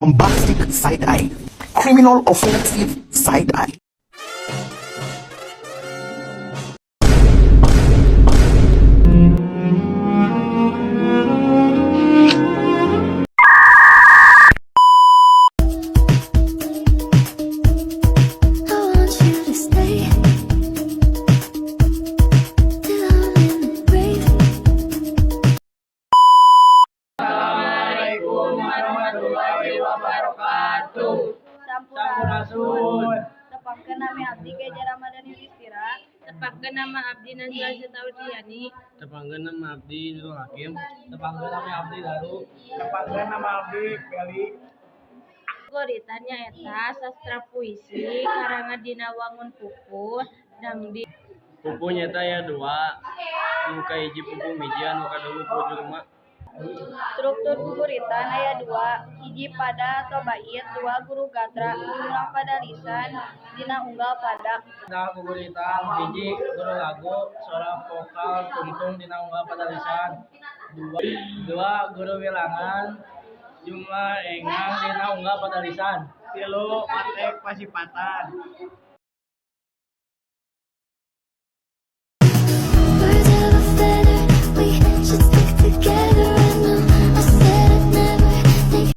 bombastic side eye, criminal offensive side eye. I want you to stay till I'm in the grave. Assalamualaikum warahmatullahi wabarakatuh. Sampurasun. Tepangkeun nami abdi Geja Ramadan Yudhistira. Tepangkeun nama abdi Najwa Setaudiyani. Tepangkeun nama abdi Nurul Hakim. Tepangkeun nama abdi Daru. Tepangkeun nama abdi Peli. Gurita nyaeta sastra puisi karangan dina wangun puput dangdi. Pupu nyata ya dua. Muka hiji pupu miji anu kadulu puju lima. Struktur guguritan aya dua, hiji pada atau bait, dua guru gatra, ulang pada lisan, dina unggal pada. Nah guguritan hiji guru lagu suara vokal tungtung dina unggal pada lisan. Dua guru wilangan jumlah engang dina unggal pada lisan. Tilu matek pasipatan.